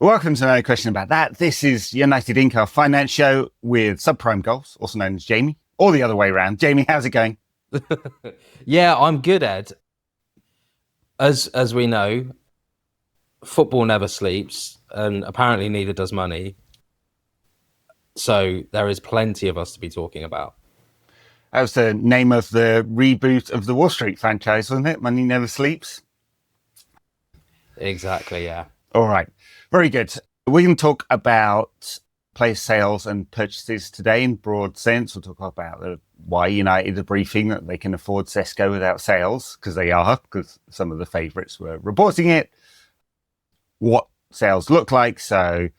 Welcome to another question about that. This is United Income Finance Show with Subprime Goals, also known as Jamie, or the other way around. Jamie, how's it going? Yeah, I'm good, Ed. As we know, football never sleeps, and apparently neither does money. So there is plenty of us to be talking about. That was the name of the reboot of the Wall Street franchise, wasn't it? Money Never Sleeps. Exactly, yeah. All right. Very good. We can talk about player sales and purchases today in broad sense. We'll talk about why United are briefing that they can afford Sesko without sales, because they are, because some of the favourites were reporting it. What sales look like. So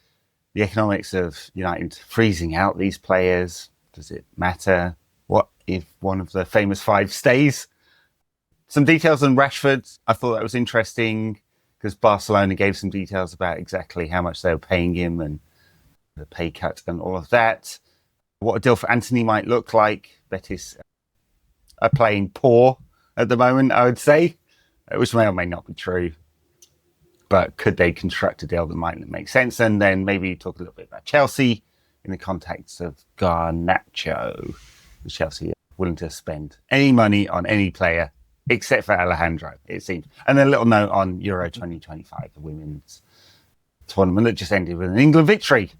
the economics of United freezing out these players. Does it matter? What if one of the famous five stays? Some details on Rashford. I thought that was interesting because Barcelona gave some details about exactly how much they were paying him and the pay cut and all of that. What a deal for Anthony might look like. Betis are playing poor at the moment, I would say, which may or may not be true. But could they construct a deal that might make sense? And then maybe talk a little bit about Chelsea in the context of Garnacho. Chelsea are willing to spend any money on any player except for Alejandro, it seems. And then a little note on Euro 2025, the women's tournament that just ended with an England victory.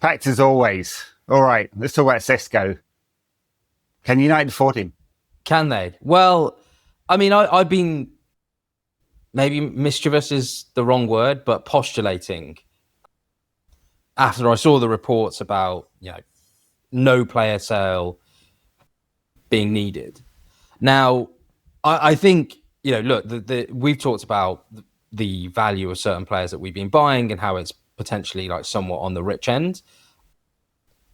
Fact as always. All right, let's talk about Sesko. Can United afford him? Can they? Well, I mean, I've been, maybe mischievous is the wrong word, but postulating after I saw the reports about, no player sale being needed. Now, I think, look, we've talked about the value of certain players that we've been buying and how it's potentially like somewhat on the rich end.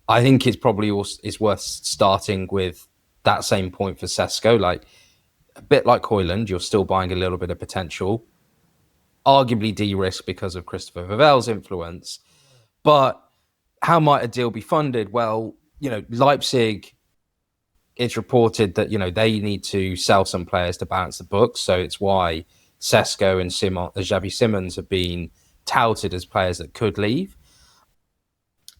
I think it's probably also, it's worth starting with that same point for Sesko. Like a bit like Højlund, you're still buying a little bit of potential, arguably de-risk because of Christopher Vivell's influence. But how might a deal be funded? Well, Leipzig, it's reported that, they need to sell some players to balance the books. So it's why Sesko and Xavi Simons have been touted as players that could leave.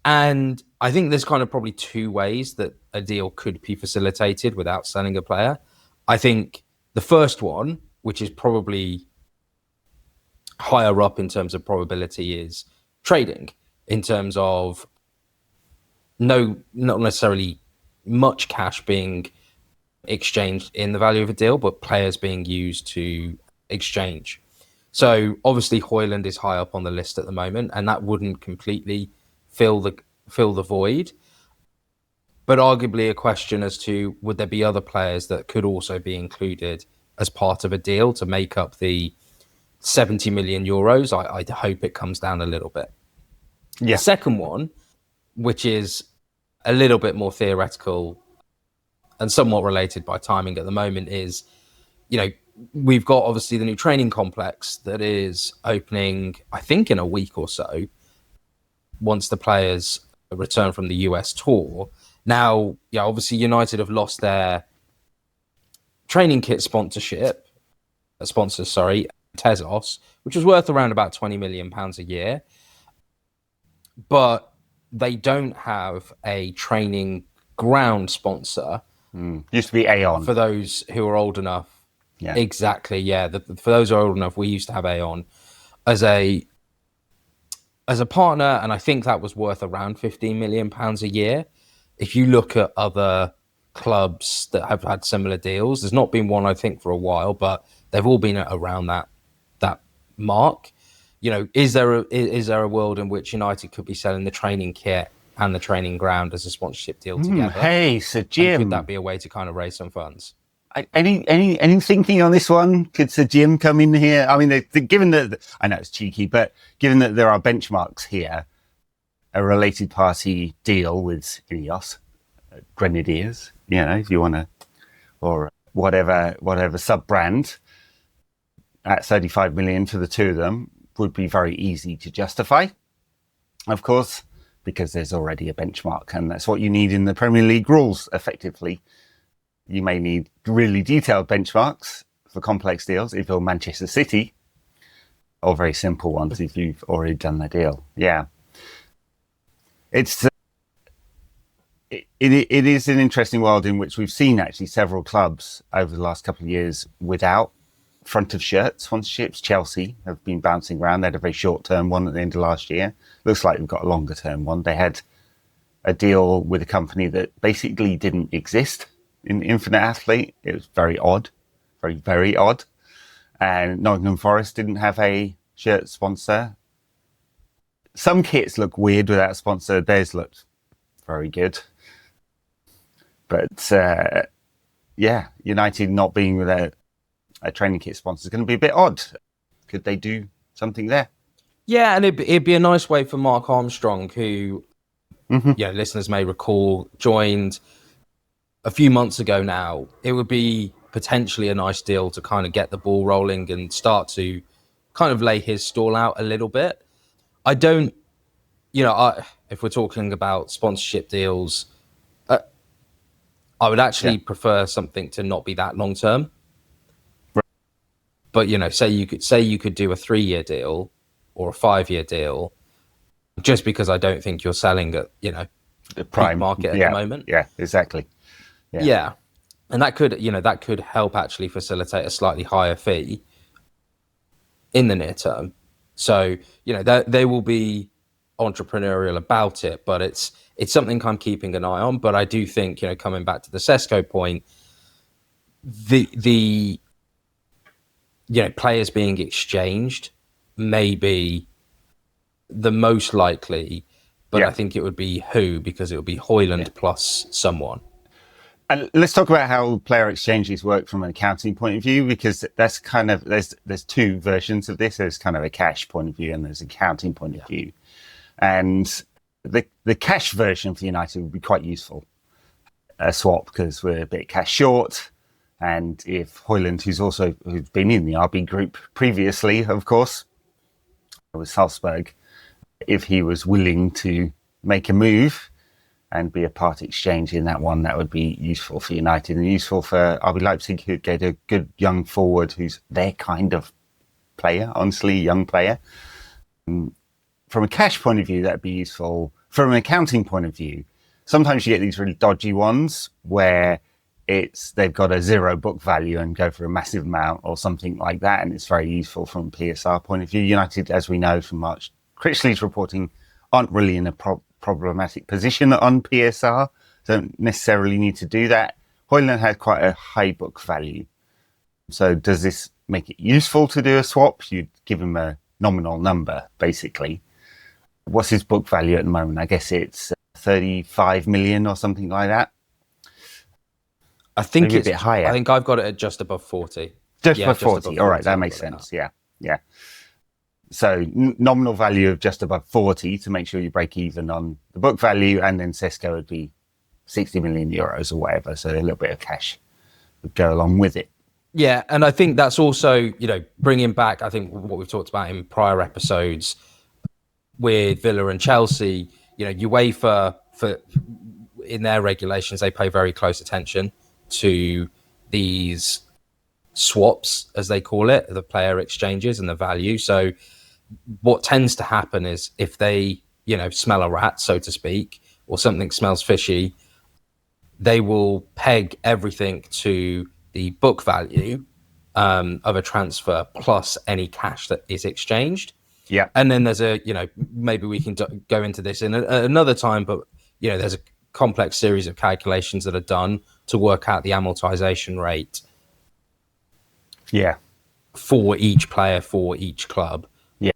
And I think there's kind of probably two ways that a deal could be facilitated without selling a player. I think the first one, which is probably higher up in terms of probability, is trading, in terms of not necessarily much cash being exchanged in the value of a deal, but players being used to exchange. So obviously Højlund is high up on the list at the moment, and that wouldn't completely fill the void. But arguably a question as to would there be other players that could also be included as part of a deal to make up the 70 million euros. I hope it comes down a little bit. Yeah. The second one, which is a little bit more theoretical and somewhat related by timing at the moment, is, we've got obviously the new training complex that is opening, I think, in a week or so, once the players return from the US tour. Now, obviously United have lost their training kit sponsor, Tezos, which was worth around about £20 million a year. But they don't have a training ground sponsor. Used to be Aon. For those who are old enough. Yeah. Exactly, yeah. For those who are old enough, we used to have Aon as a partner, and I think that was worth around £15 million a year. If you look at other clubs that have had similar deals, there's not been one, I think, for a while, but they've all been around that mark. Is there a world in which United could be selling the training kit and the training ground as a sponsorship deal together? Hey, Sir Jim. And could that be a way to kind of raise some funds? Any thinking on this one? Could Sir Jim come in here? I mean, given that, I know it's cheeky, but given that there are benchmarks here, a related party deal with INEOS, Grenadiers, if you want to, or whatever sub-brand, at 35 million for the two of them would be very easy to justify, of course, because there's already a benchmark, and that's what you need in the Premier League rules, effectively. You may need really detailed benchmarks for complex deals if you're Manchester City, or very simple ones if you've already done the deal. Yeah. It's it is an interesting world in which we've seen actually several clubs over the last couple of years without front of shirt sponsorships. Chelsea have been bouncing around. They had a very short term one at the end of last year. Looks like they've got a longer term one. They had a deal with a company that basically didn't exist in Infinite Athlete. It was very odd, very, very odd. And Nottingham Forest didn't have a shirt sponsor. Some kits look weird without a sponsor. Theirs looked very good. But yeah, United not being without a training kit sponsor is going to be a bit odd. Could they do something there? Yeah, and it'd be a nice way for Mark Armstrong, who, listeners may recall, joined a few months ago now. It would be potentially a nice deal to kind of get the ball rolling and start to kind of lay his stall out a little bit. I don't, if we're talking about sponsorship deals, I would actually prefer something to not be that long term. Right. But say you could do a 3-year deal or a 5-year deal, just because I don't think you're selling at the prime market at the moment. Yeah, exactly. Yeah, and that could help actually facilitate a slightly higher fee in the near term. So they will be entrepreneurial about it, but it's something I'm keeping an eye on. But I do think, coming back to the Sesko point, the players being exchanged may be the most likely, but I think it would be who, because it would be Højlund plus someone. And let's talk about how player exchanges work from an accounting point of view, because that's kind of, there's two versions of this. There's kind of a cash point of view and there's an accounting point of view. And the cash version for United would be quite useful, a swap, because we're a bit cash short. And if Højlund, who's been in the RB group previously, of course, with Salzburg, if he was willing to make a move and be a part exchange in that one, that would be useful for United and useful for RB Leipzig, who get a good young forward who's their kind of player, honestly, young player. From a cash point of view, that'd be useful. From an accounting point of view, sometimes you get these really dodgy ones where they've got a 0 book value and go for a massive amount or something like that, and it's very useful from a PSR point of view. United, as we know from March Critchley's reporting, aren't really in a problematic position on PSR, don't necessarily need to do that. Højlund had quite a high book value. So does this make it useful to do a swap? You'd give him a nominal number, basically. What's his book value at the moment? I guess it's 35 million or something like that. I think maybe it's a bit higher. I think I've got it at just above 40. Just above 40. All right, that makes sense. Yeah. So nominal value of just above 40 to make sure you break even on the book value, and then Sesko would be 60 million euros or whatever. So a little bit of cash would go along with it. Yeah, and I think that's also, bringing back, I think, what we've talked about in prior episodes with Villa and Chelsea. UEFA, in their regulations, they pay very close attention to these swaps, as they call it, the player exchanges and the value. So what tends to happen is if they, smell a rat, so to speak, or something smells fishy, they will peg everything to the book value of a transfer plus any cash that is exchanged. Yeah. And then there's maybe we can go into this in another time, but, there's a complex series of calculations that are done to work out the amortization rate. Yeah. For each player, for each club. Yeah.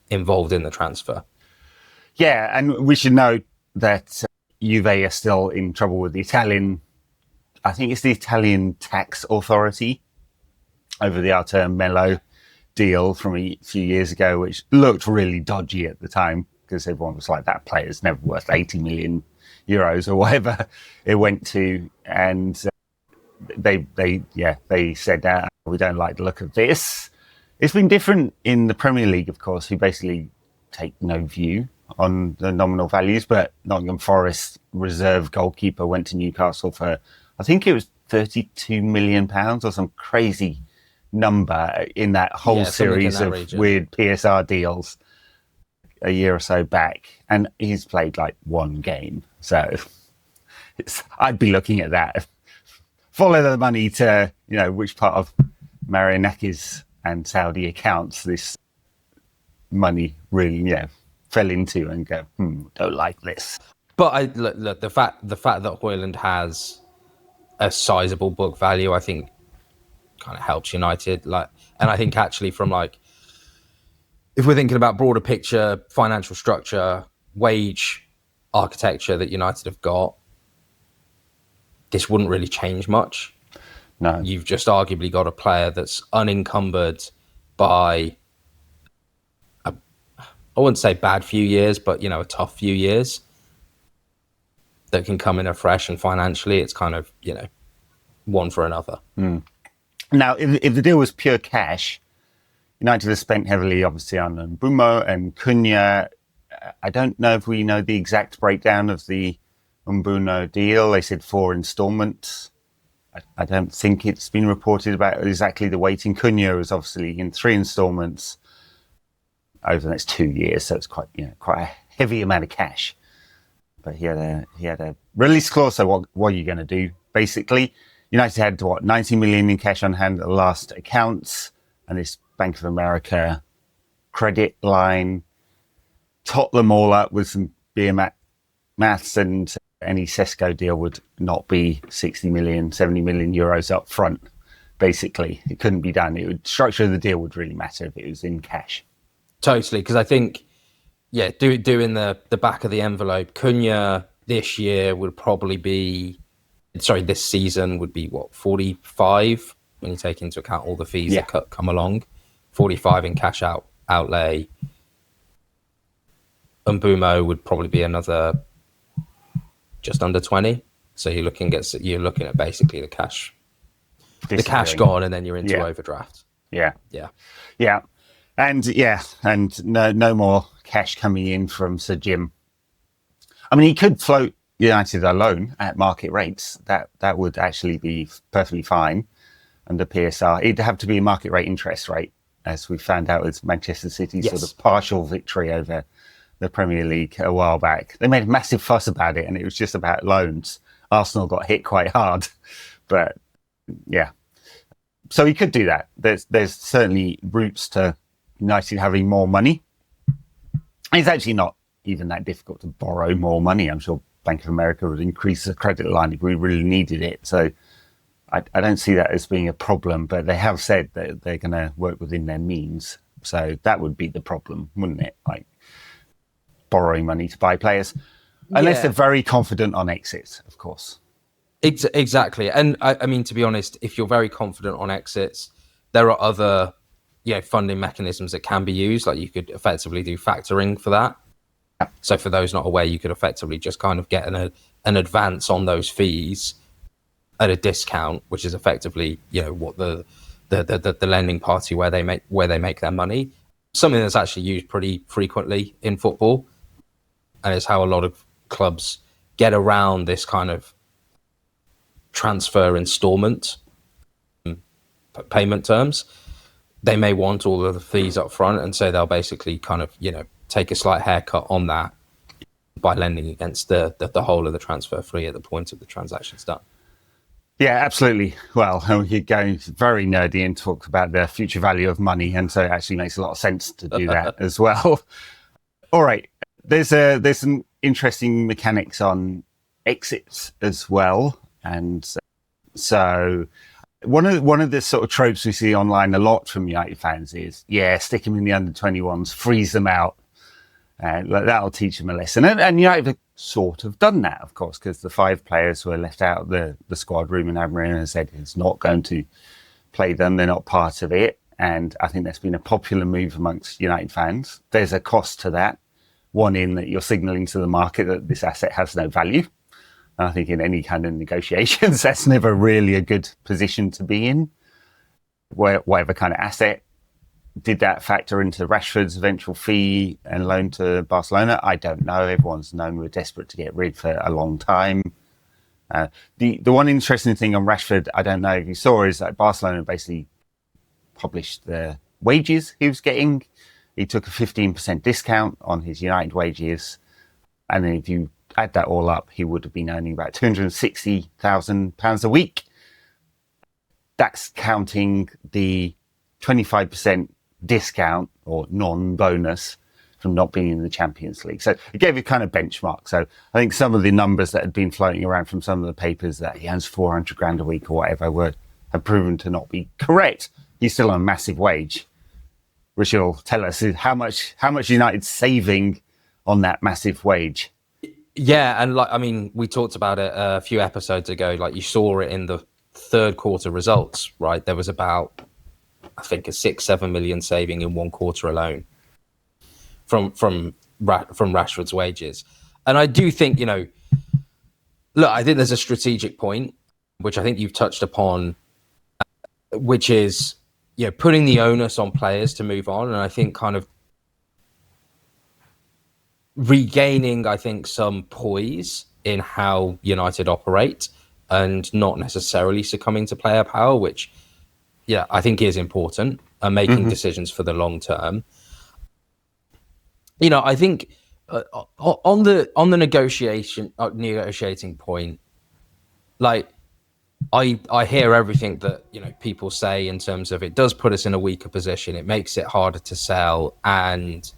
Involved in the transfer. Yeah, and we should note that Juve are still in trouble with the Italian tax authority over the Artur Melo deal from a few years ago, which looked really dodgy at the time because everyone was like, that player's never worth 80 million euros or whatever it went to. And they said, we don't like the look of this. It's been different in the Premier League, of course, who basically take no view on the nominal values, but Nottingham Forest reserve goalkeeper went to Newcastle for, I think it was £32 million or some crazy number in that whole series of weird PSR deals a year or so back, and he's played like one game. So I'd be looking at that. Follow the money to, which part of Marianaki's and Saudi accounts this money really, fell into, and go, don't like this. But look, the fact that Højlund has a sizable book value, I think, kind of helps United. And I think actually from if we're thinking about broader picture, financial structure, wage architecture that United have got, this wouldn't really change much. No. You've just arguably got a player that's unencumbered by, I wouldn't say bad few years, but, a tough few years that can come in afresh, and financially it's kind of, one for another. Now, if the deal was pure cash, United has spent heavily, obviously, on Mbeumo and 𝐓𝐇𝐄𝐄. I don't know if we know the exact breakdown of the Mbeumo deal. They said 4 installments. I don't think it's been reported about exactly the weighting. 𝐓𝐇𝐄𝐄 is obviously in 3 installments over the next 2 years, so it's quite a heavy amount of cash. But he had a release clause. So what are you going to do? Basically, United had 90 million in cash on hand at the last accounts, and this Bank of America credit line top them all up with some beer maths, and any Sesko deal would not be 60 million, 70 million euros up front. Basically, it couldn't be done. Structure of the deal would really matter if it was in cash. Totally, because I think, doing the back of the envelope, 𝐓𝐇𝐄𝐄 this season would be 45 when you take into account all the fees that come along. 45 in cash outlay. Mbeumo would probably be another just under 20. So you're looking at basically the cash gone, and then you're into overdraft. Yeah. And no more cash coming in from Sir Jim. I mean, he could float United alone at market rates. That would actually be perfectly fine under PSR. It'd have to be a market rate interest rate, as we found out with Manchester City's sort of partial victory over the Premier League a while back. They made a massive fuss about it, and it was just about loans. Arsenal got hit quite hard, but so he could do that. There's certainly routes to United having more money. It's actually not even that difficult to borrow more money. I'm sure Bank of America would increase the credit line if we really needed it. So I don't see that as being a problem, but they have said that they're going to work within their means. So that would be the problem, wouldn't it? Like borrowing money to buy players, unless they're very confident on exits, of course. Exactly. And I mean, to be honest, if you're very confident on exits, there are other funding mechanisms that can be used. Like you could effectively do factoring for that. So for those not aware, you could effectively just kind of get an advance on those fees at a discount, which is effectively what the lending party where they make their money. Something that's actually used pretty frequently in football, and it's how a lot of clubs get around this kind of transfer installment payment terms. They may want all of the fees up front, and so they'll basically kind of take a slight haircut on that by lending against the whole of the transfer fee at the point of the transaction's done. Yeah, absolutely. Well, you're going very nerdy and talk about the future value of money, and so it actually makes a lot of sense to do that as well. All right, there's some interesting mechanics on exits as well, and so one of the sort of tropes we see online a lot from United fans is stick them in the under-21s, freeze them out. That'll teach them a lesson. And United have sort of done that, of course, because the 5 players who were left out of the squad, Ruben and Amorim has said it's not going to play them. They're not part of it. And I think that's been a popular move amongst United fans. There's a cost to that. One, in that you're signalling to the market that this asset has no value. And I think in any kind of negotiations, that's never really a good position to be in. Whatever kind of asset. Did that factor into Rashford's eventual fee and loan to Barcelona? I don't know. Everyone's known we're desperate to get rid for a long time. The one interesting thing on Rashford, I don't know if you saw, is that Barcelona basically published the wages he was getting. He took a 15% discount on his United wages. And then if you add that all up, he would have been earning about £260,000 a week. That's counting the 25% discount or non-bonus from not being in the Champions League. So it gave you kind of benchmark. So I think some of the numbers that had been floating around from some of the papers that he earns 400 grand a week or whatever have proven to not be correct. He's still on a massive wage, which will tell us how much United's saving on that massive wage. Yeah, and we talked about it a few episodes ago. Like, you saw it in the third quarter results, right? There was about, I think, a 6-7 million saving in one quarter alone from Rashford's wages. And I do think, look, I think there's a strategic point, which I think you've touched upon, which is, putting the onus on players to move on. And I think kind of regaining, I think, some poise in how United operate and not necessarily succumbing to player power, which, I think is important, and making decisions for the long term. I think on the negotiating point, like, I hear everything that people say in terms of it does put us in a weaker position. It makes it harder to sell and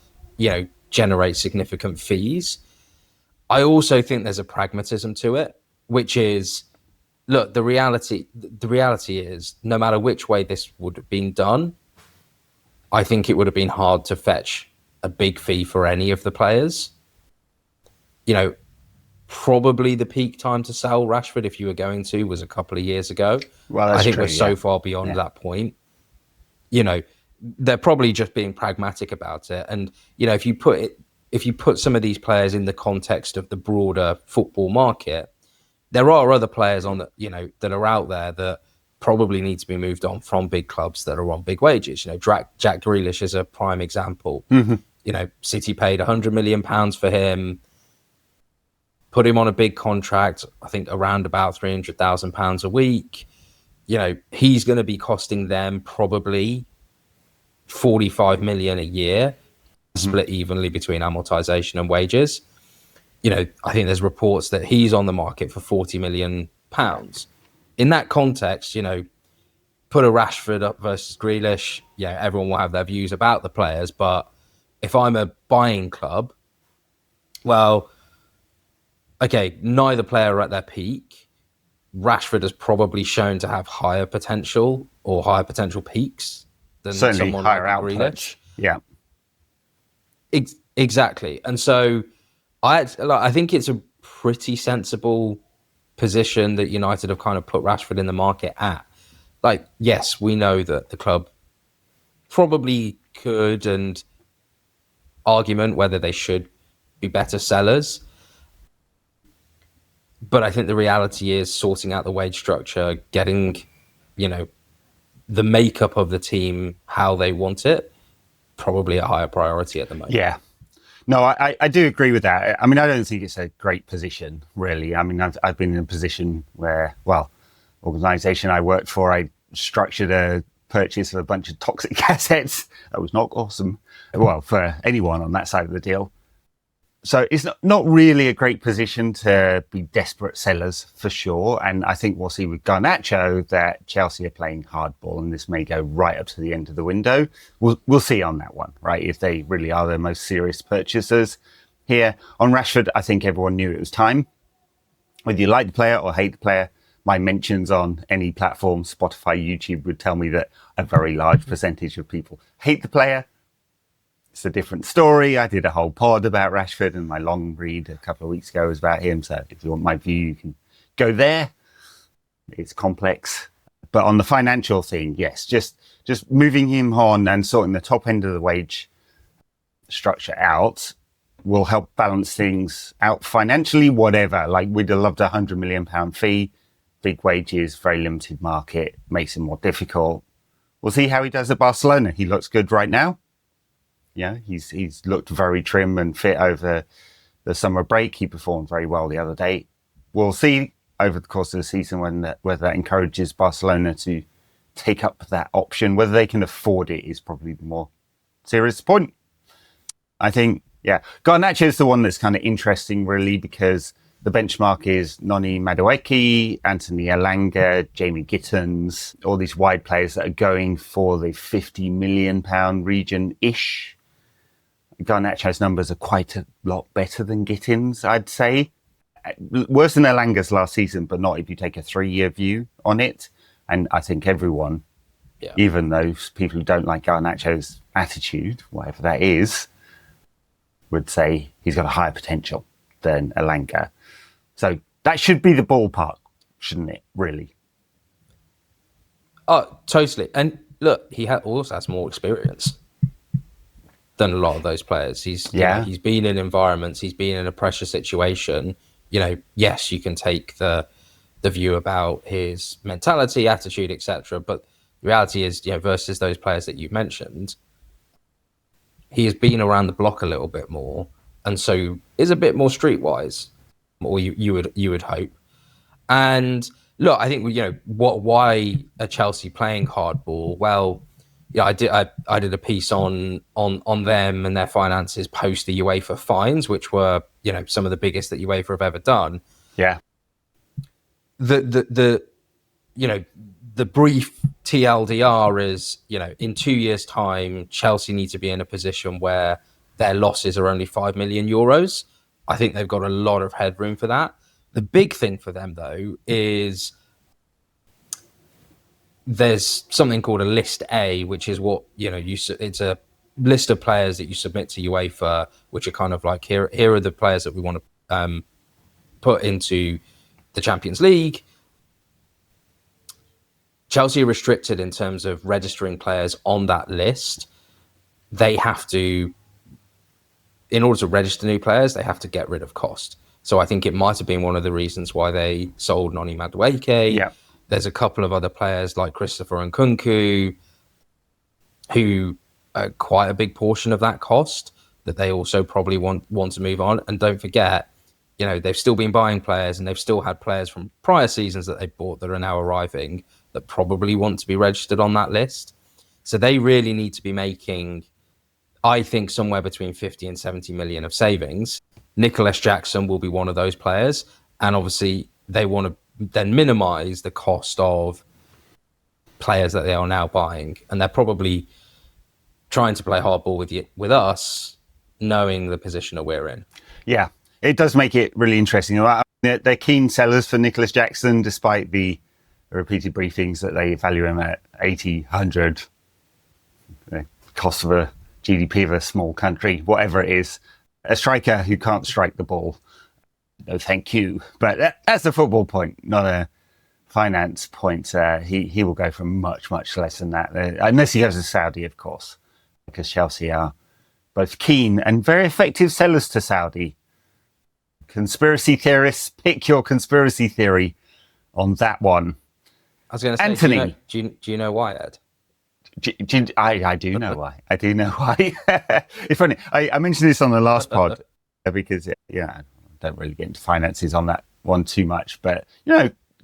generate significant fees. I also think there's a pragmatism to it, which is, look, the reality is, no matter which way this would have been done, I think it would have been hard to fetch a big fee for any of the players. Probably the peak time to sell Rashford, if you were going to, was a couple of years ago. Well, I think we're so far beyond that point. They're probably just being pragmatic about it. And, if you put some of these players in the context of the broader football market, there are other players on that, that are out there that probably need to be moved on from big clubs that are on big wages. Jack Grealish is a prime example. City paid £100 million for him, put him on a big contract, I think around about £300,000 a week. He's going to be costing them probably 45 million a year, split evenly between amortization and wages. I think there's reports that he's on the market for 40 million pounds. In that context, put a Rashford up versus Grealish. Everyone will have their views about the players, but if I'm a buying club, well, okay, neither player are at their peak. Rashford has probably shown to have higher potential peaks than certainly someone higher like output. Grealish. Yeah, exactly. And so I think it's a pretty sensible position that United have kind of put Rashford in the market at. Like, yes, we know that the club probably could, and argument whether they should be better sellers. But I think the reality is sorting out the wage structure, getting, the makeup of the team how they want it, probably a higher priority at the moment. Yeah. No, I do agree with that. I mean, I don't think it's a great position, really. I mean, I've been in a position where, organisation I worked for, I structured a purchase of a bunch of toxic assets. That was not awesome. Well, for anyone on that side of the deal. So it's not really a great position to be desperate sellers, for sure. And I think we'll see with Garnacho that Chelsea are playing hardball, and this may go right up to the end of the window. We'll see on that one, right? If they really are the most serious purchasers here. On Rashford, I think everyone knew it was time. Whether you like the player or hate the player, my mentions on any platform, Spotify, YouTube, would tell me that a very large percentage of people hate the player. It's a different story. I did a whole pod about Rashford, and my long read a couple of weeks ago was about him. So if you want my view, you can go there. It's complex. But on the financial thing, yes, just moving him on and sorting the top end of the wage structure out will help balance things out financially, whatever. Like, we'd have loved £100 million fee, big wages, very limited market, makes it more difficult. We'll see how he does at Barcelona. He looks good right now. Yeah, he's looked very trim and fit over the summer break. He performed very well the other day. We'll see over the course of the season whether that encourages Barcelona to take up that option. Whether they can afford it is probably the more serious point. I think, yeah, Garnacho is the one that's kind of interesting, really, because the benchmark is Noni Madueke, Anthony Elanga, Jamie Gittins, all these wide players that are going for the £50 million region-ish. Garnacho's numbers are quite a lot better than Gittins, I'd say. Worse than Elanga's last season, but not if you take a 3-year view on it. And I think everyone, even those people who don't like Garnacho's attitude, whatever that is, would say he's got a higher potential than Elanga. So that should be the ballpark, shouldn't it, really? Oh, totally. And look, he also has more experience than a lot of those players. He's been in environments, he's been in a pressure situation. Yes, you can take the view about his mentality, attitude, etc. But the reality is, versus those players that you mentioned, he has been around the block a little bit more, and so is a bit more streetwise, or you would hope. And look, I think why are Chelsea playing hardball? Well, I did a piece on them and their finances post the UEFA fines, which were some of the biggest that UEFA have ever done. Yeah. The brief TLDR is, in 2 years' time, Chelsea need to be in a position where their losses are only €5 million. I think they've got a lot of headroom for that. The big thing for them, though, is there's something called a list A, which is what, it's a list of players that you submit to UEFA, which are kind of like, here are the players that we want to put into the Champions League. Chelsea are restricted in terms of registering players on that list. They have to, in order to register new players, they have to get rid of cost. So I think it might have been one of the reasons why they sold Noni Madueke. Yeah. There's a couple of other players like Christopher and Nkunku who are quite a big portion of that cost that they also probably want to move on. And don't forget, they've still been buying players, and they've still had players from prior seasons that they bought that are now arriving that probably want to be registered on that list. So they really need to be making, I think, somewhere between 50 and 70 million of savings. Nicholas Jackson will be one of those players. And obviously they want to then minimize the cost of players that they are now buying. And they're probably trying to play hardball with us, knowing the position that we're in. Yeah, it does make it really interesting. They're keen sellers for Nicholas Jackson, despite the repeated briefings that they value him at 80, 100, cost of a GDP of a small country, whatever it is. A striker who can't strike the ball, no thank you. But that's a football point, not a finance point. He will go for much, much less than that, unless he goes to Saudi, of course, because Chelsea are both keen and very effective sellers to Saudi. Conspiracy theorists, pick your conspiracy theory on that one. I was going to say, Anthony, do you know why, Ed? I do know why. I do know why. It's funny. I mentioned this on the last pod because I don't really get into finances on that one too much. But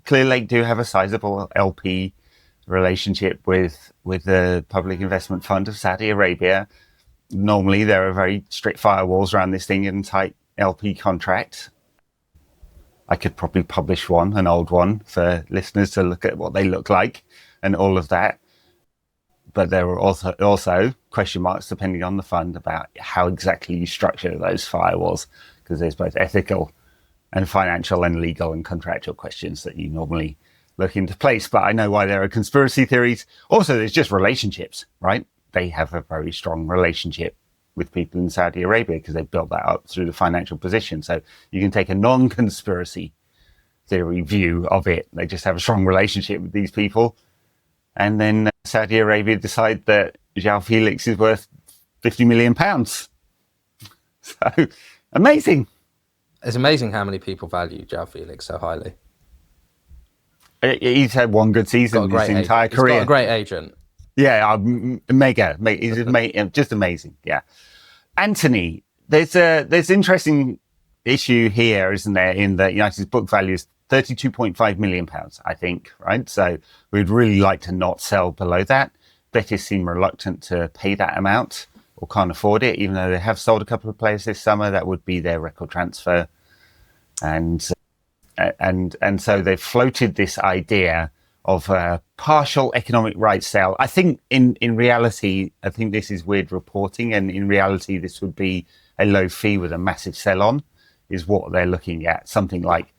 Clear Lake do have a sizable LP relationship with the Public Investment Fund of Saudi Arabia. Normally, there are very strict firewalls around this thing and tight LP contract. I could probably publish an old one for listeners to look at what they look like and all of that. But there were also question marks depending on the fund about how exactly you structure those firewalls, because there's both ethical and financial and legal and contractual questions that you normally look into place. But I know why there are conspiracy theories. Also, there's just relationships, right? They have a very strong relationship with people in Saudi Arabia because they built that up through the financial position. So you can take a non-conspiracy theory view of it. They just have a strong relationship with these people. And then Saudi Arabia decide that João Felix is worth £50 million. So amazing. It's amazing how many people value João Felix so highly. He's had one good season his entire career. He's got a great agent. Yeah, mega. He's just amazing. Yeah. Anthony, there's interesting issue here, isn't there, in that United's book value is £32.5 million, I think, right? So we'd really like to not sell below that. Betis seem reluctant to pay that amount or can't afford it, even though they have sold a couple of players this summer. That would be their record transfer. And so they've floated this idea of a partial economic rights sale. I think in reality, I think this is weird reporting, and in reality, this would be a low fee with a massive sell-on, is what they're looking at. Something like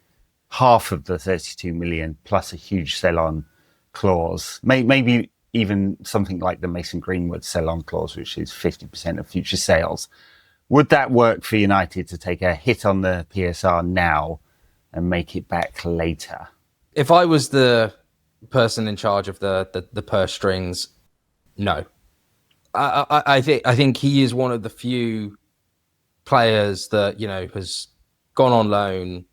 half of the 32 million plus a huge sell-on clause, maybe even something like the Mason Greenwood sell-on clause, which is 50% of future sales. Would that work for United to take a hit on the PSR now and make it back later? If I was the person in charge of the purse strings, no. I think he is one of the few players that, you know, has gone on loan,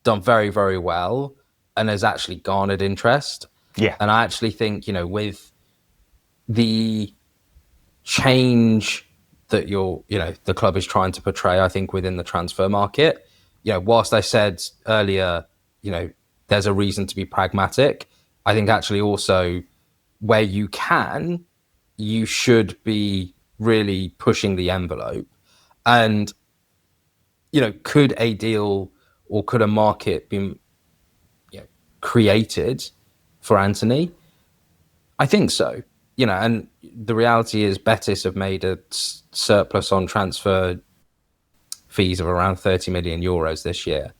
done very, very well, and has actually garnered interest. Yeah. And I actually think, you know, with the change that the club is trying to portray, I think, within the transfer market, you know, whilst I said earlier, you know, there's a reason to be pragmatic, I think actually also where you can, you should be really pushing the envelope. And, you know, could a deal or could a market be, you know, created for Antony? I think so. You know, and the reality is Betis have made a surplus on transfer fees of around 30 million euros this year.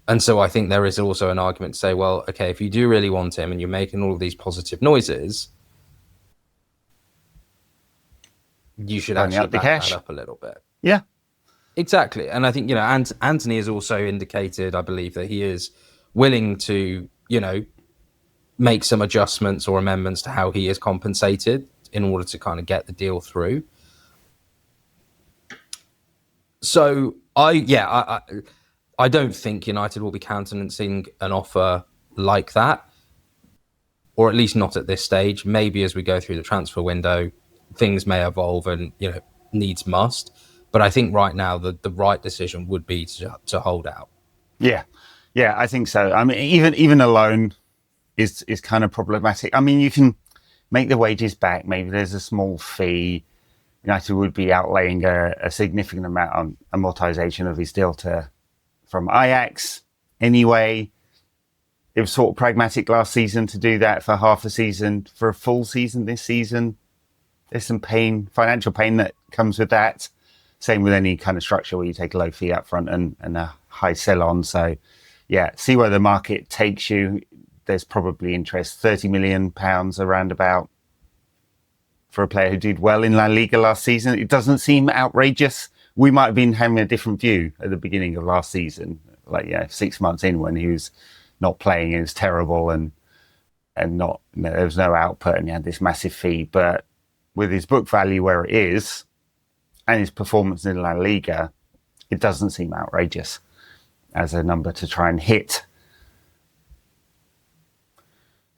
And so I think there is also an argument to say, well, okay, if you do really want him and you're making all of these positive noises, you should actually back that up a little bit. Yeah. Exactly. And I think, you know, Antony has also indicated, I believe, that he is willing to, you know, make some adjustments or amendments to how he is compensated in order to kind of get the deal through. So I don't think United will be countenancing an offer like that, or at least not at this stage. Maybe as we go through the transfer window, things may evolve and, you know, needs must. But I think right now the right decision would be to hold out. Yeah, I think so. I mean, even a loan is kind of problematic. I mean, you can make the wages back. Maybe there's a small fee. United would be outlaying a significant amount on amortization of his deal from Ajax anyway. It was sort of pragmatic last season to do that for half a season. For a full season this season, there's some pain, financial pain that comes with that. Same with any kind of structure where you take a low fee up front and a high sell on. So yeah, see where the market takes you. There's probably interest, £30 million around about for a player who did well in La Liga last season. It doesn't seem outrageous. We might have been having a different view at the beginning of last season, like, yeah, 6 months in when he was not playing, it was terrible and not, there was no output and he had this massive fee. But with his book value where it is and his performance in La Liga, it doesn't seem outrageous as a number to try and hit.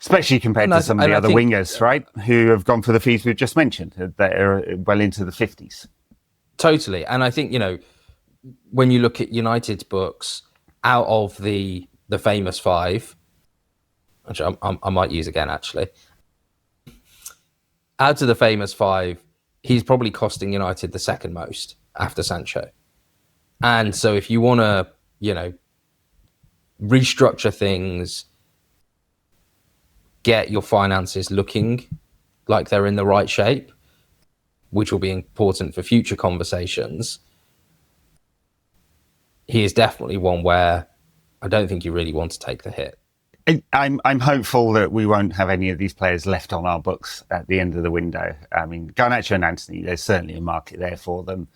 Especially compared to some of the other wingers, right, who have gone for the fees we've just mentioned, that are well into the 50s. Totally. And I think, you know, when you look at United's books, out of the famous five, which I might use again, actually, out of the famous five, he's probably costing United the second most after Sancho. And so if you want to, you know, restructure things, get your finances looking like they're in the right shape, which will be important for future conversations, he is definitely one where I don't think you really want to take the hit. I'm hopeful that we won't have any of these players left on our books at the end of the window. I mean, Garnacho and Antony, there's certainly a market there for them.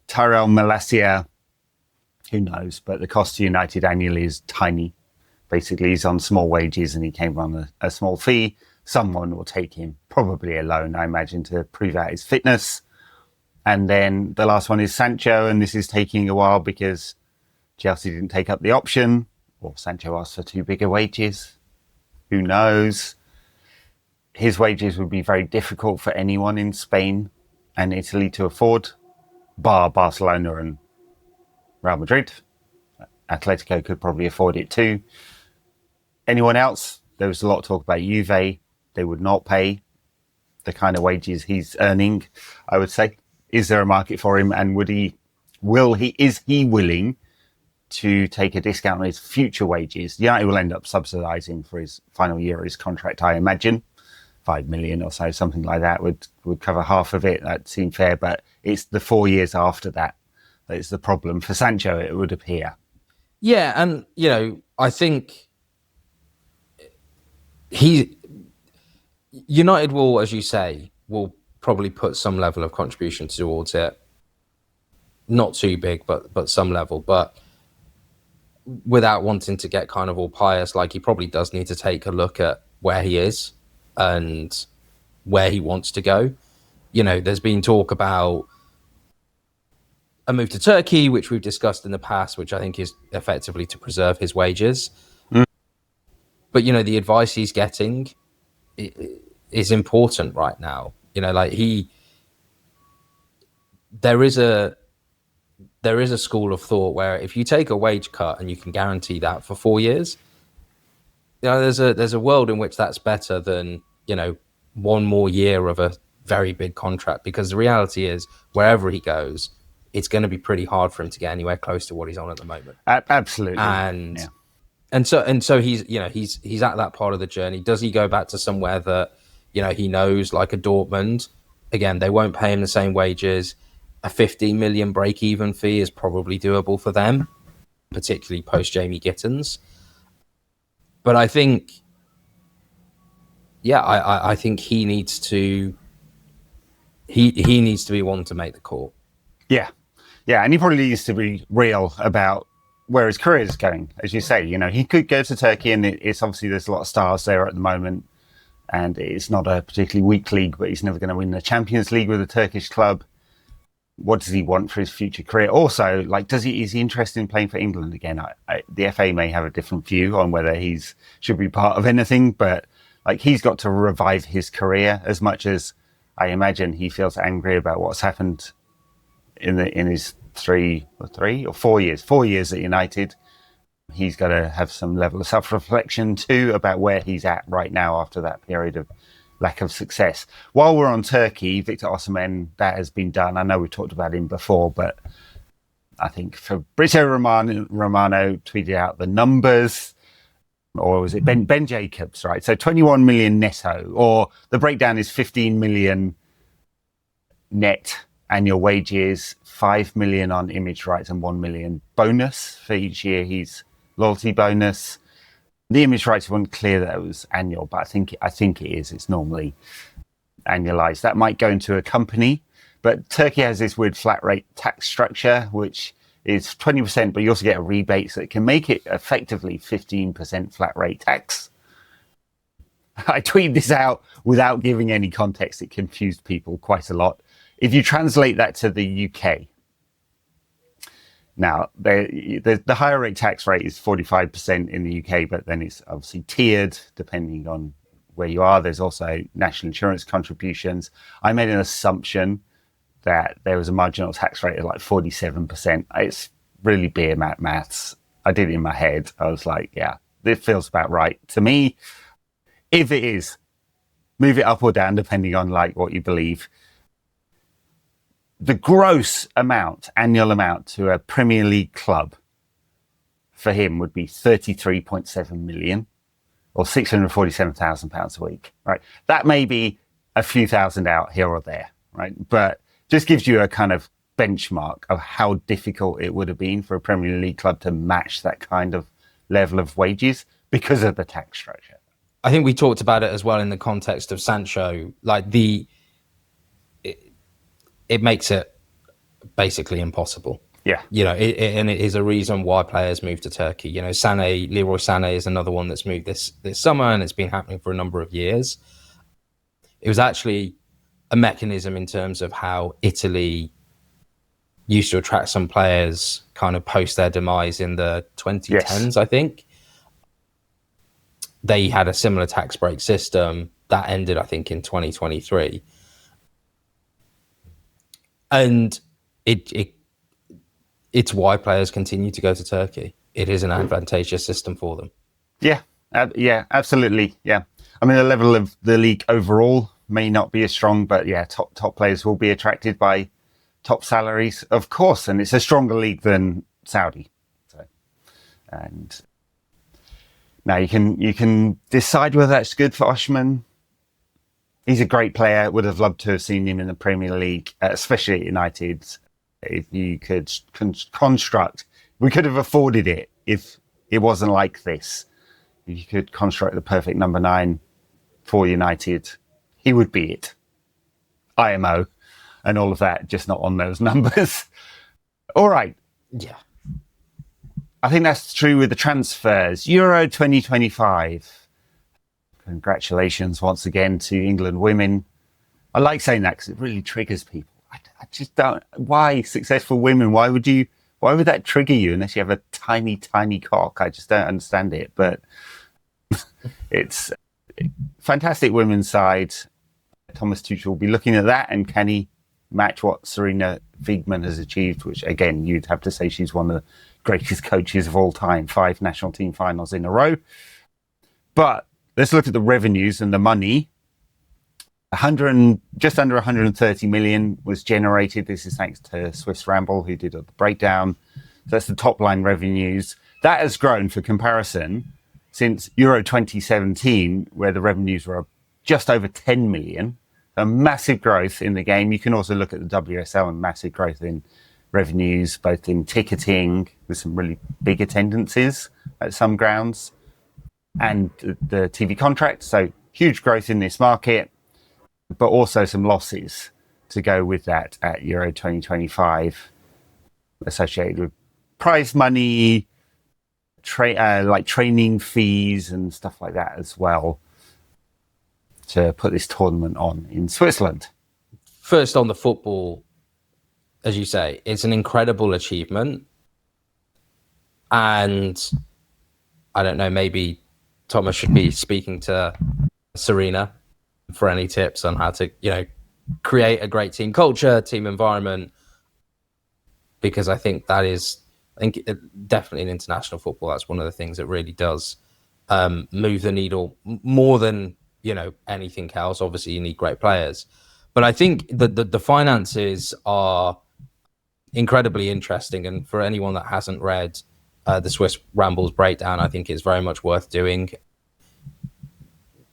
Tyrell Malacia, who knows, but the cost to United annually is tiny. Basically, he's on small wages and he came on a small fee. Someone will take him, probably a loan, I imagine, to prove out his fitness. And then the last one is Sancho, and this is taking a while because Chelsea didn't take up the option, or Sancho asked for too big a wages. Who knows? His wages would be very difficult for anyone in Spain and Italy to afford, bar Barcelona and Real Madrid. Atletico could probably afford it too. Anyone else? There was a lot of talk about Juve. They would not pay the kind of wages he's earning, I would say. Is there a market for him? And is he willing to take a discount on his future wages? United will end up subsidising for his final year of his contract, I imagine. 5 million or so, something like that would cover half of it. That seemed fair, but it's the 4 years after that that is the problem for Sancho, it would appear. Yeah, and I think United will, as you say, will probably put some level of contribution towards it. Not too big, but some level. But without wanting to get kind of all pious, like, he probably does need to take a look at where he is and where he wants to go. There's been talk about a move to Turkey, which we've discussed in the past, which I think is effectively to preserve his wages. But, the advice he's getting is important right now. There is a school of thought where if you take a wage cut and you can guarantee that for 4 years, there's a world in which that's better than, one more year of a very big contract, because the reality is wherever he goes, it's going to be pretty hard for him to get anywhere close to what he's on at the moment. Absolutely. And so he's he's at that part of the journey. Does he go back to somewhere that he knows, like a Dortmund? Again, they won't pay him the same wages. A 15 million break-even fee is probably doable for them, particularly post Jamie Gittins. But I think, I think he needs to be one to make the call. Yeah, and he probably needs to be real about where his career is going. As you say, he could go to Turkey, and it's obviously there's a lot of stars there at the moment, and it's not a particularly weak league, but he's never going to win the Champions League with a Turkish club. What does he want for his future career? Also, is he interested in playing for England again? The FA may have a different view on whether should be part of anything, but he's got to revive his career as much as I imagine he feels angry about what's happened in his 3 or 4 years at United. He's got to have some level of self-reflection too about where he's at right now after that period of lack of success. While we're on Turkey, Victor Osimhen, that has been done. I know we talked about him before, but I think Fabrizio Romano tweeted out the numbers, or was it Ben Jacobs, right? So 21 million netto, or the breakdown is 15 million net annual wages, 5 million on image rights, and 1 million bonus for each year. He's loyalty bonus. The image rights weren't clear that it was annual, but I think it is. It's normally annualized. That might go into a company, but Turkey has this weird flat rate tax structure, which is 20%, but you also get a rebate, so it can make it effectively 15% flat rate tax. I tweeted this out without giving any context. It confused people quite a lot. If you translate that to the UK, now, the higher rate tax rate is 45% in the UK, but then it's obviously tiered depending on where you are. There's also national insurance contributions. I made an assumption that there was a marginal tax rate of 47%. It's really beer maths. I did it in my head. I was like, yeah, this feels about right to me. If it is, move it up or down depending on what you believe. The gross annual amount to a Premier League club for him would be 33.7 million, or £647,000 a week, right? That may be a few thousand out here or there, right? But just gives you a kind of benchmark of how difficult it would have been for a Premier League club to match that kind of level of wages because of the tax structure. I think we talked about it as well in the context of Sancho, it makes it basically impossible. Yeah. And it is a reason why players move to Turkey. Leroy Sané is another one that's moved this summer, and it's been happening for a number of years. It was actually a mechanism in terms of how Italy used to attract some players kind of post their demise in the 2010s, yes. I think. They had a similar tax break system that ended, I think, in 2023. And it's why players continue to go to Turkey. It is an advantageous system for them. Yeah, Yeah, absolutely. Yeah. I mean, the level of the league overall may not be as strong, but yeah, top players will be attracted by top salaries, of course, and it's a stronger league than Saudi. So, and now you can decide whether that's good for Osimhen. He's a great player. Would have loved to have seen him in the Premier League, especially at United. If you could construct, we could have afforded it if it wasn't like this. If you could construct the perfect number 9 for United, he would be it. IMO and all of that, just not on those numbers. All right. Yeah. I think that's true with the transfers. Euro 2025. Congratulations once again to England women. I like saying that because it really triggers people. I just don't. Why successful women? Why would that trigger you unless you have a tiny, tiny cock? I just don't understand it. But it's fantastic women's side. Thomas Tuchel will be looking at that, and can he match what Sarina Wiegman has achieved? Which again, you'd have to say she's one of the greatest coaches of all time. 5 national team finals in a row. But let's look at the revenues and the money. Just under 130 million was generated. This is thanks to Swiss Ramble, who did the breakdown. So that's the top line revenues. That has grown, for comparison, since Euro 2017, where the revenues were just over 10 million. A massive growth in the game. You can also look at the WSL and massive growth in revenues, both in ticketing, with some really big attendances at some grounds, and the TV contract. So huge growth in this market, but also some losses to go with that at Euro 2025, associated with prize money, like training fees and stuff like that as well, to put this tournament on in Switzerland. First on the football, as you say, it's an incredible achievement. And I don't know, maybe Thomas should be speaking to Sarina for any tips on how to, create a great team culture, team environment, because I think definitely in international football, that's one of the things that really does move the needle more than, anything else. Obviously, you need great players. But I think the finances are incredibly interesting. And for anyone that hasn't read the Swiss Rambles breakdown, I think it's very much worth doing.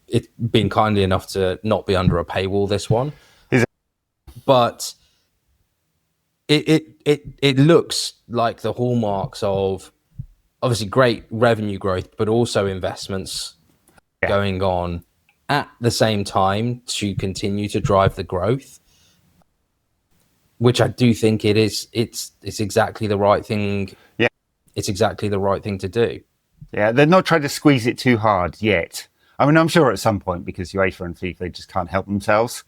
It's been kindly enough to not be under a paywall, this one. But it looks like the hallmarks of obviously great revenue growth, but also investments going on at the same time to continue to drive the growth, which I do think it's exactly the right thing. Yeah, it's exactly the right thing to do. Yeah, they're not trying to squeeze it too hard yet. I mean, I'm sure at some point, because UEFA and FIFA just can't help themselves,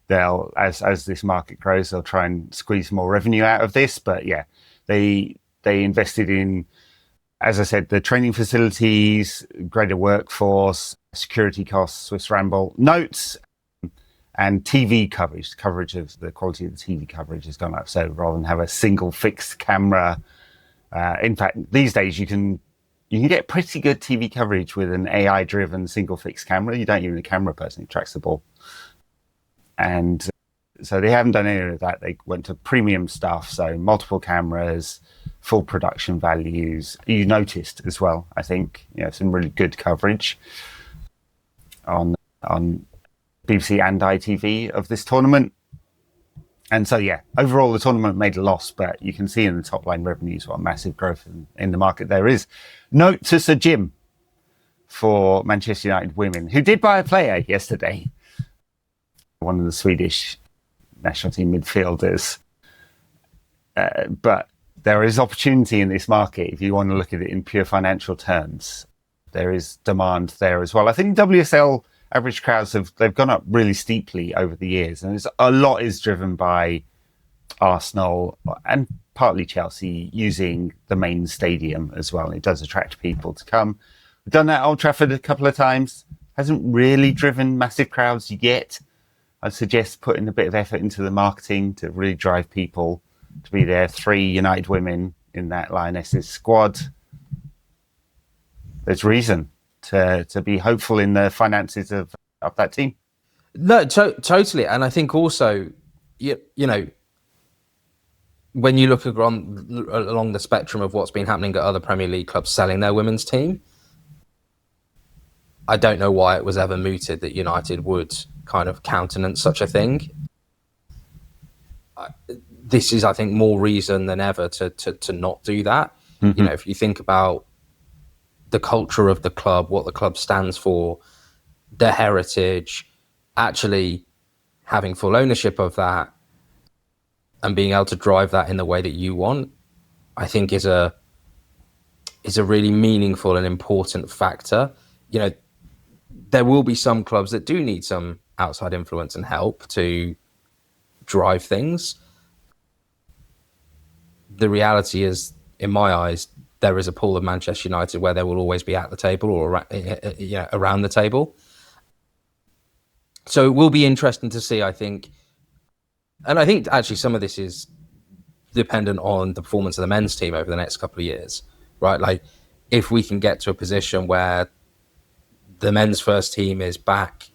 they'll, as this market grows, they'll try and squeeze more revenue out of this. But yeah, they invested in, as I said, the training facilities, greater workforce, security costs. Swiss Ramble notes, and TV coverage of the quality of the TV coverage has gone up. So rather than have a single fixed camera, in fact, these days you can get pretty good TV coverage with an AI-driven single fixed camera. You don't need a camera person who tracks the ball. And so they haven't done any of that. They went to premium stuff, so multiple cameras, full production values. You noticed as well, I think, some really good coverage on BBC and ITV of this tournament. And so, overall the tournament made a loss, but you can see in the top line revenues what a massive growth in the market there is. Note to Sir Jim for Manchester United women, who did buy a player yesterday, one of the Swedish national team midfielders. But there is opportunity in this market if you want to look at it in pure financial terms. There is demand there as well. I think WSL average crowds they've gone up really steeply over the years, and a lot is driven by Arsenal and partly Chelsea using the main stadium as well. It does attract people to come. We've done that at Old Trafford a couple of times. Hasn't really driven massive crowds yet. I'd suggest putting a bit of effort into the marketing to really drive people to be there. 3 United women in that Lionesses squad. There's reason to be hopeful in the finances of that team. No, totally. And I think also, you know, when you look along the spectrum of what's been happening at other Premier League clubs selling their women's team, I don't know why it was ever mooted that United would kind of countenance such a thing. This is, I think, more reason than ever to not do that. Mm-hmm. You know, if you think about the culture of the club, what the club stands for, their heritage, actually having full ownership of that and being able to drive that in the way that you want, I think is a really meaningful and important factor. You know, there will be some clubs that do need some outside influence and help to drive things. The reality is, in my eyes, there is a pool of Manchester United where they will always be at the table or around the table. So it will be interesting to see, I think. And I think actually some of this is dependent on the performance of the men's team over the next couple of years, right? Like, if we can get to a position where the men's first team is back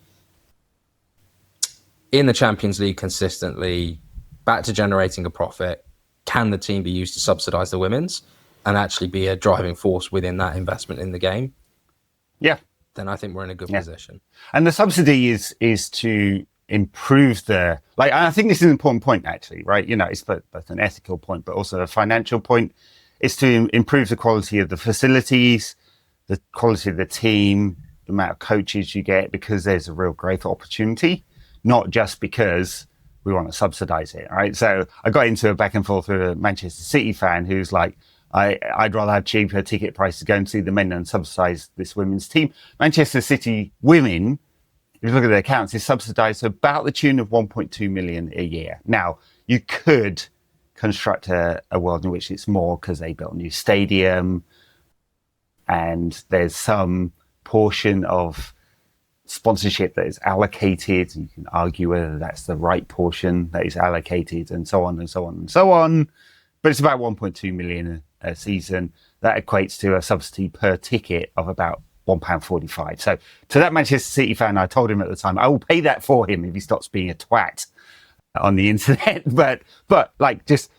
in the Champions League consistently, back to generating a profit, can the team be used to subsidise the women's and actually be a driving force within that investment in the game? Yeah. Then I think we're in a good position. And the subsidy is to improve I think this is an important point, actually, right? You know, it's both an ethical point, but also a financial point. It's to improve the quality of the facilities, the quality of the team, the amount of coaches you get, because there's a real growth opportunity, not just because we want to subsidize it, right? So I got into a back and forth with a Manchester City fan who's like, I'd rather have cheaper ticket prices to go and see the men than subsidize this women's team. Manchester City women, if you look at their accounts, is subsidized to about the tune of 1.2 million a year. Now, you could construct a world in which it's more because they built a new stadium and there's some portion of sponsorship that is allocated. You can argue whether that's the right portion that is allocated, and so on and so on and so on. But it's about 1.2 million a season. That equates to a subsidy per ticket of about £1.45. So to that Manchester City fan, I told him at the time, I will pay that for him if he stops being a twat on the internet. But like, just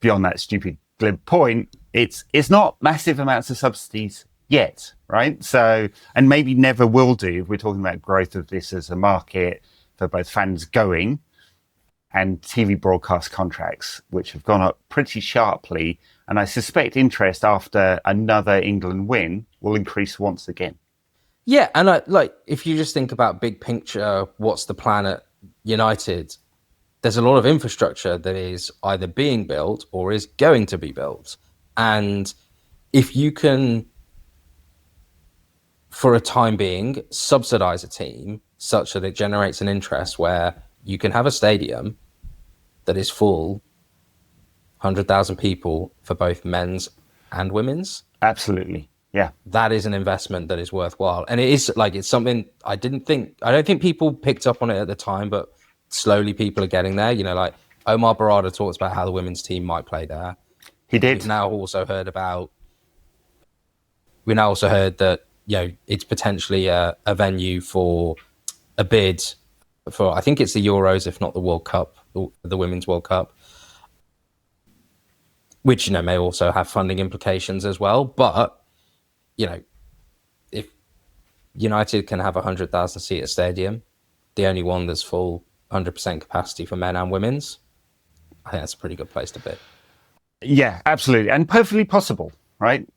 beyond that stupid glib point, it's not massive amounts of subsidies yet, right? So, and maybe never will do if we're talking about growth of this as a market for both fans going and TV broadcast contracts, which have gone up pretty sharply. And I suspect interest after another England win will increase once again. Yeah, and if you just think about big picture, what's the plan at United? There's a lot of infrastructure that is either being built or is going to be built. And if you can, for a time being, subsidize a team such that it generates an interest where you can have a stadium that is full, 100,000 people for both men's and women's. Absolutely. Yeah. That is an investment that is worthwhile. And it is it's something I don't think people picked up on it at the time, but slowly people are getting there. You know, like Omar Barada talks about how the women's team might play there. He did. We now also heard that, you know, it's potentially a venue for a bid for, I think it's the Euros, if not the World Cup, the Women's World Cup, which, you know, may also have funding implications as well. But, you know, if United can have a 100,000 seat stadium, the only one that's full 100% capacity for men and women's, I think that's a pretty good place to be. Yeah, absolutely. And perfectly possible, right?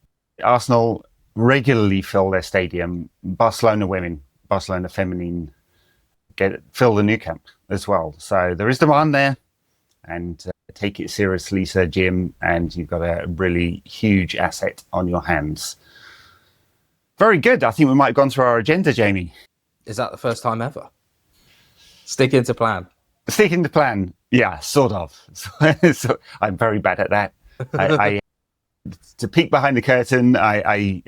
Arsenal regularly fill their stadium. Barcelona women, Barcelona feminine fill the new camp as well. So there is demand there, and take it seriously, Sir Jim, and you've got a really huge asset on your hands. Very good. I think we might have gone through our agenda, Jamie. Is that the first time ever? Sticking to plan. Sticking to plan. Yeah, sort of. So I'm very bad at that. I to peek behind the curtain, I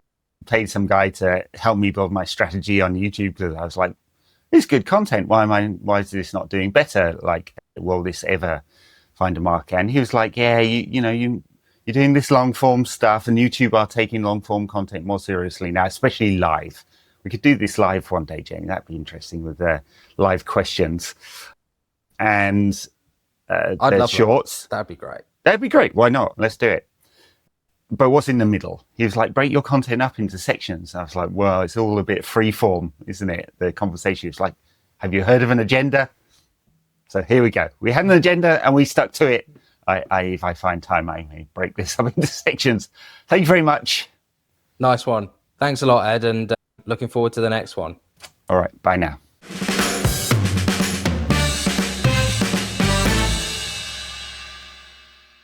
paid some guy to help me build my strategy on YouTube, because I was like, it's good content. Why is this not doing better? Like, will this ever find a market? And he was like, yeah, you you're doing this long form stuff, and YouTube are taking long form content more seriously now, especially live. We could do this live one day, Jamie. That'd be interesting with live questions. And I'd love shorts. That'd be great. That'd be great. Why not? Let's do it. But what's in the middle? He was like, break your content up into sections. I was like, well, it's all a bit free form, isn't it? The conversation was like, have you heard of an agenda? So here we go. We had an agenda and we stuck to it. If I find time, I may break this up into sections. Thank you very much. Nice one. Thanks a lot, Ed, and looking forward to the next one. All right. Bye now.